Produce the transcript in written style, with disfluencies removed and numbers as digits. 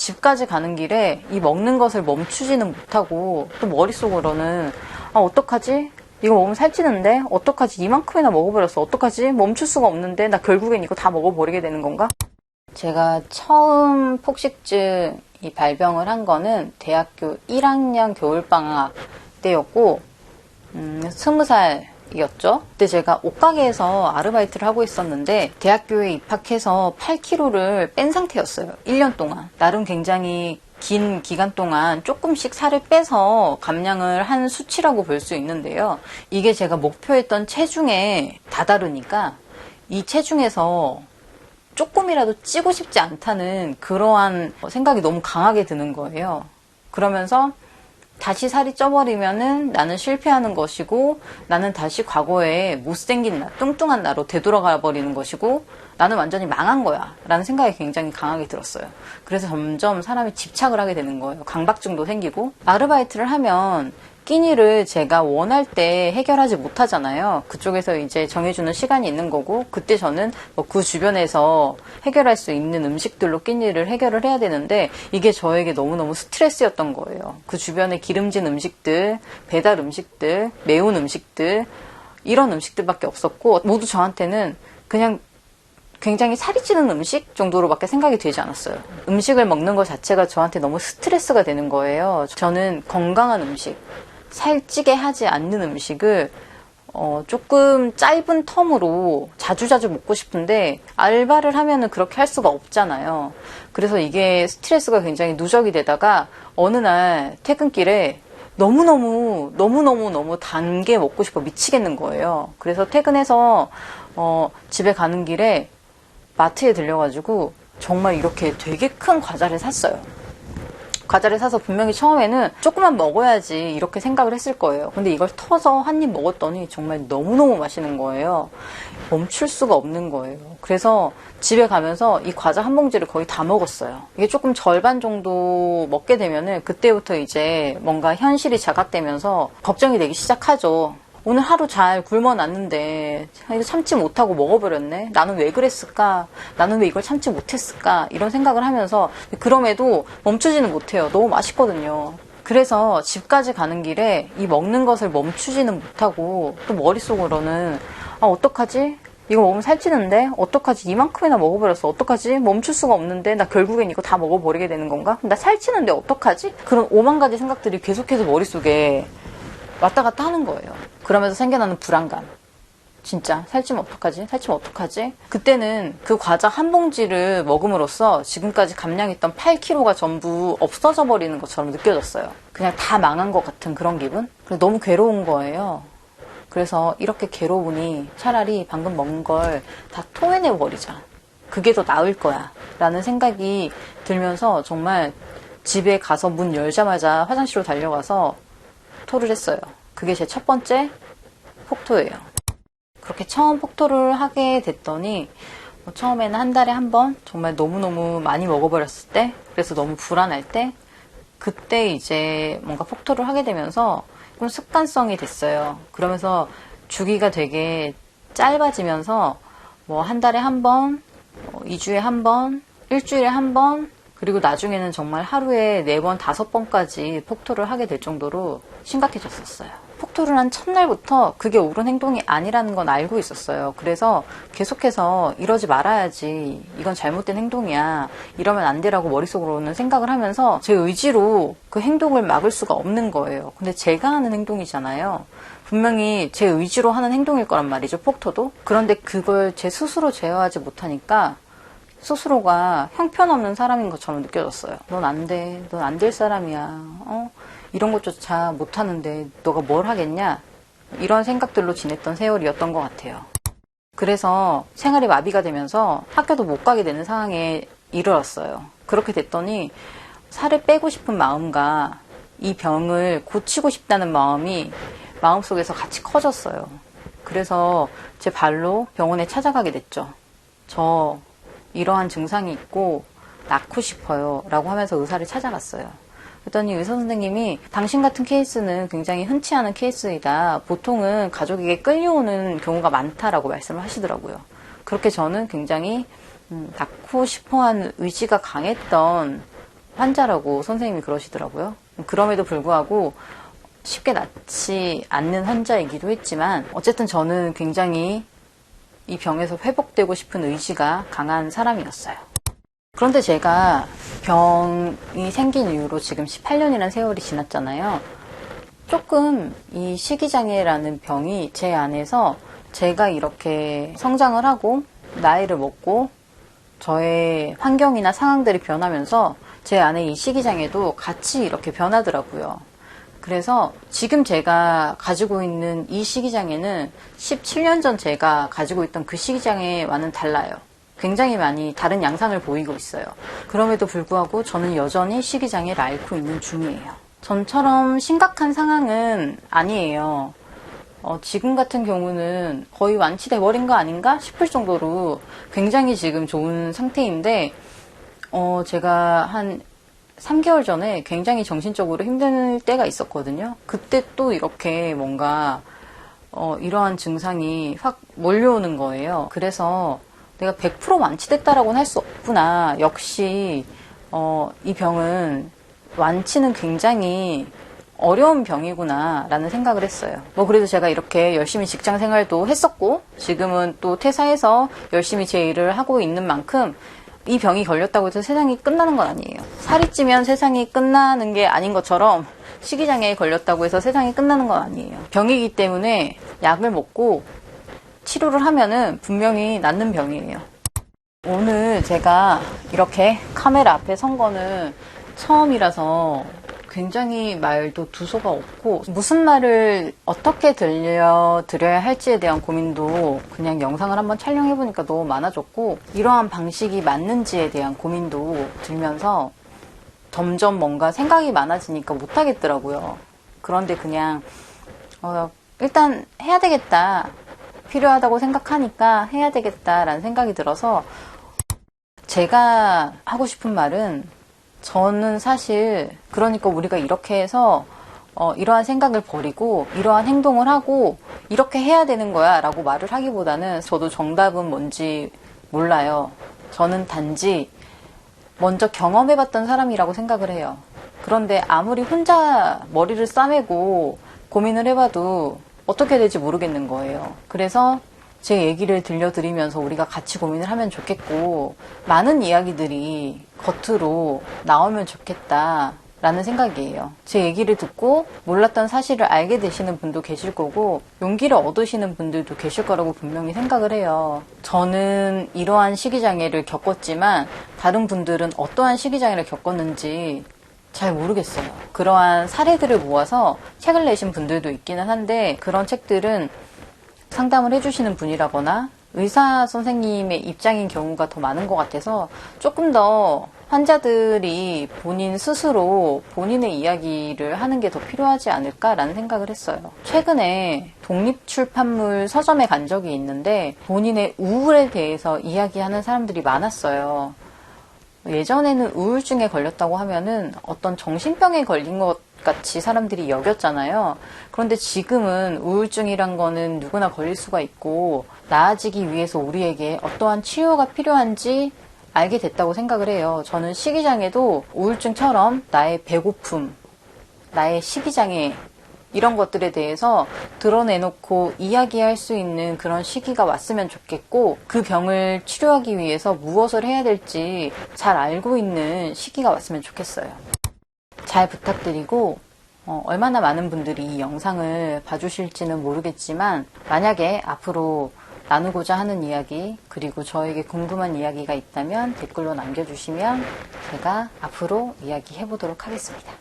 집까지 가는 길에 이 먹는 것을 멈추지는 못하고 또 머릿속으로는 어떡하지? 이거 먹으면 살찌는데? 어떡하지? 이만큼이나 먹어버렸어. 어떡하지? 멈출 수가 없는데? 나 결국엔 이거 다 먹어버리게 되는 건가? 제가 처음 폭식증이 발병을 한 거는 대학교 1학년 겨울방학 때였고 20살이었죠. 그때 제가 옷가게에서 아르바이트를 하고 있었는데 대학교에 입학해서 8kg를 뺀 상태였어요. 1년 동안. 나름 굉장히 긴 기간 동안 조금씩 살을 빼서 감량을 한 수치라고 볼 수 있는데요. 이게 제가 목표했던 체중에 다다르니까 이 체중에서 조금이라도 찌고 싶지 않다는 그러한 생각이 너무 강하게 드는 거예요. 그러면서 다시 살이 쪄버리면은 나는 실패하는 것이고 나는 다시 과거에 못생긴 나, 뚱뚱한 나로 되돌아가 버리는 것이고 나는 완전히 망한 거야 라는 생각이 굉장히 강하게 들었어요. 그래서 점점 사람이 집착을 하게 되는 거예요. 강박증도 생기고. 아르바이트를 하면 끼니를 제가 원할 때 해결하지 못하잖아요. 그쪽에서 이제 정해주는 시간이 있는 거고 그때 저는 그 주변에서 해결할 수 있는 음식들로 끼니를 해결을 해야 되는데 이게 저에게 너무너무 스트레스였던 거예요. 그 주변에 기름진 음식들, 배달 음식들, 매운 음식들 이런 음식들밖에 없었고 모두 저한테는 그냥 굉장히 살이 찌는 음식 정도로밖에 생각이 되지 않았어요. 음식을 먹는 것 자체가 저한테 너무 스트레스가 되는 거예요. 저는 건강한 음식, 살찌게 하지 않는 음식을 조금 짧은 텀으로 자주자주 먹고 싶은데 알바를 하면은 그렇게 할 수가 없잖아요. 그래서 이게 스트레스가 굉장히 누적이 되다가 어느 날 퇴근길에 너무너무 단 게 먹고 싶어 미치겠는 거예요. 그래서 퇴근해서 집에 가는 길에 마트에 들려가지고 정말 이렇게 되게 큰 과자를 샀어요. 과자를 사서 분명히 처음에는 조금만 먹어야지 이렇게 생각을 했을 거예요. 근데 이걸 터서 한 입 먹었더니 정말 너무너무 맛있는 거예요. 멈출 수가 없는 거예요. 그래서 집에 가면서 이 과자 한 봉지를 거의 다 먹었어요. 이게 조금 절반 정도 먹게 되면은 그때부터 이제 뭔가 현실이 자각되면서 걱정이 되기 시작하죠. 오늘 하루 잘 굶어놨는데 이거 참지 못하고 먹어버렸네. 나는 왜 그랬을까? 나는 왜 이걸 참지 못했을까? 이런 생각을 하면서 그럼에도 멈추지는 못해요. 너무 맛있거든요. 그래서 집까지 가는 길에 이 먹는 것을 멈추지는 못하고 또 머릿속으로는 어떡하지? 이거 먹으면 살찌는데? 어떡하지? 이만큼이나 먹어버렸어. 어떡하지? 멈출 수가 없는데? 나 결국엔 이거 다 먹어버리게 되는 건가? 나 살찌는데 어떡하지? 그런 5만 가지 생각들이 계속해서 머릿속에 왔다 갔다 하는 거예요. 그러면서 생겨나는 불안감. 진짜 살찌면 어떡하지? 살찌면 어떡하지? 그때는 그 과자 한 봉지를 먹음으로써 지금까지 감량했던 8kg가 전부 없어져 버리는 것처럼 느껴졌어요. 그냥 다 망한 것 같은 그런 기분? 너무 괴로운 거예요. 그래서 이렇게 괴로우니 차라리 방금 먹은 걸 다 토해내버리자. 그게 더 나을 거야. 라는 생각이 들면서 정말 집에 가서 문 열자마자 화장실로 달려가서 토를 했어요. 그게 제 첫 번째 폭토예요. 그렇게 처음 폭토를 하게 됐더니 처음에는 한 달에 한 번 정말 너무너무 많이 먹어버렸을 때 그래서 너무 불안할 때 그때 이제 뭔가 폭토를 하게 되면서 좀 습관성이 됐어요. 그러면서 주기가 되게 짧아지면서 한 달에 한 번, 2주에 한 번, 일주일에 한 번 그리고 나중에는 정말 하루에 4번, 5번까지 폭토를 하게 될 정도로 심각해졌었어요. 폭토를 한 첫날부터 그게 옳은 행동이 아니라는 건 알고 있었어요. 그래서 계속해서 이러지 말아야지. 이건 잘못된 행동이야. 이러면 안 되라고 머릿속으로는 생각을 하면서 제 의지로 그 행동을 막을 수가 없는 거예요. 근데 제가 하는 행동이잖아요. 분명히 제 의지로 하는 행동일 거란 말이죠, 폭토도. 그런데 그걸 제 스스로 제어하지 못하니까 스스로가 형편없는 사람인 것처럼 느껴졌어요. 넌 안 돼. 넌 안 될 사람이야. 이런 것조차 못하는데 너가 뭘 하겠냐? 이런 생각들로 지냈던 세월이었던 것 같아요. 그래서 생활이 마비가 되면서 학교도 못 가게 되는 상황에 이르렀어요. 그렇게 됐더니 살을 빼고 싶은 마음과 이 병을 고치고 싶다는 마음이 마음속에서 같이 커졌어요. 그래서 제 발로 병원에 찾아가게 됐죠. 저 이러한 증상이 있고 낳고 싶어요 라고 하면서 의사를 찾아갔어요. 그랬더니 의사 선생님이 당신 같은 케이스는 굉장히 흔치 않은 케이스이다. 보통은 가족에게 끌려오는 경우가 많다라고 말씀을 하시더라고요. 그렇게 저는 굉장히 낳고 싶어하는 의지가 강했던 환자라고 선생님이 그러시더라고요. 그럼에도 불구하고 쉽게 낫지 않는 환자이기도 했지만 어쨌든 저는 굉장히 이 병에서 회복되고 싶은 의지가 강한 사람이었어요. 그런데 제가 병이 생긴 이후로 지금 18년이라는 세월이 지났잖아요. 조금 이 식이장애라는 병이 제 안에서 제가 이렇게 성장을 하고 나이를 먹고 저의 환경이나 상황들이 변하면서 제 안에 이 식이장애도 같이 이렇게 변하더라고요. 그래서 지금 제가 가지고 있는 이 식이장애는 17년 전 제가 가지고 있던 그 식이장애와는 달라요. 굉장히 많이 다른 양상을 보이고 있어요. 그럼에도 불구하고 저는 여전히 식이장애를 앓고 있는 중이에요. 전처럼 심각한 상황은 아니에요. 지금 같은 경우는 거의 완치돼 버린 거 아닌가 싶을 정도로 굉장히 지금 좋은 상태인데 제가 한 3개월 전에 굉장히 정신적으로 힘든 때가 있었거든요. 그때 또 이렇게 뭔가 이러한 증상이 확 몰려오는 거예요. 그래서 내가 100% 완치됐다라고는 할 수 없구나. 역시 이 병은 완치는 굉장히 어려운 병이구나 라는 생각을 했어요. 그래도 제가 이렇게 열심히 직장 생활도 했었고 지금은 또 퇴사해서 열심히 제 일을 하고 있는 만큼 이 병이 걸렸다고 해서 세상이 끝나는 건 아니에요. 살이 찌면 세상이 끝나는 게 아닌 것처럼 식이장애에 걸렸다고 해서 세상이 끝나는 건 아니에요. 병이기 때문에 약을 먹고 치료를 하면은 분명히 낫는 병이에요. 오늘 제가 이렇게 카메라 앞에 선 거는 처음이라서 굉장히 말도 두서가 없고 무슨 말을 어떻게 들려드려야 할지에 대한 고민도 그냥 영상을 한번 촬영해보니까 너무 많아졌고 이러한 방식이 맞는지에 대한 고민도 들면서 점점 뭔가 생각이 많아지니까 못하겠더라고요. 그런데 그냥 일단 해야 되겠다. 필요하다고 생각하니까 해야 되겠다라는 생각이 들어서 제가 하고 싶은 말은 저는 사실 그러니까 우리가 이렇게 해서 이러한 생각을 버리고 이러한 행동을 하고 이렇게 해야 되는 거야 라고 말을 하기보다는 저도 정답은 뭔지 몰라요. 저는 단지 먼저 경험해봤던 사람이라고 생각을 해요. 그런데 아무리 혼자 머리를 싸매고 고민을 해봐도 어떻게 될지 모르겠는 거예요. 그래서 제 얘기를 들려드리면서 우리가 같이 고민을 하면 좋겠고 많은 이야기들이 겉으로 나오면 좋겠다라는 생각이에요. 제 얘기를 듣고 몰랐던 사실을 알게 되시는 분도 계실 거고 용기를 얻으시는 분들도 계실 거라고 분명히 생각을 해요. 저는 이러한 식이장애를 겪었지만 다른 분들은 어떠한 식이장애를 겪었는지 잘 모르겠어요. 그러한 사례들을 모아서 책을 내신 분들도 있기는 한데 그런 책들은 상담을 해주시는 분이라거나 의사 선생님의 입장인 경우가 더 많은 것 같아서 조금 더 환자들이 본인 스스로 본인의 이야기를 하는 게 더 필요하지 않을까라는 생각을 했어요. 최근에 독립출판물 서점에 간 적이 있는데 본인의 우울에 대해서 이야기하는 사람들이 많았어요. 예전에는 우울증에 걸렸다고 하면은 어떤 정신병에 걸린 것 같이 사람들이 여겼잖아요. 그런데 지금은 우울증이란 거는 누구나 걸릴 수가 있고 나아지기 위해서 우리에게 어떠한 치료가 필요한지 알게 됐다고 생각을 해요. 저는 식이장애도 우울증처럼 나의 배고픔, 나의 식이장애 이런 것들에 대해서 드러내놓고 이야기할 수 있는 그런 시기가 왔으면 좋겠고 그 병을 치료하기 위해서 무엇을 해야 될지 잘 알고 있는 시기가 왔으면 좋겠어요. 잘 부탁드리고 얼마나 많은 분들이 이 영상을 봐주실지는 모르겠지만 만약에 앞으로 나누고자 하는 이야기 그리고 저에게 궁금한 이야기가 있다면 댓글로 남겨주시면 제가 앞으로 이야기해 보도록 하겠습니다.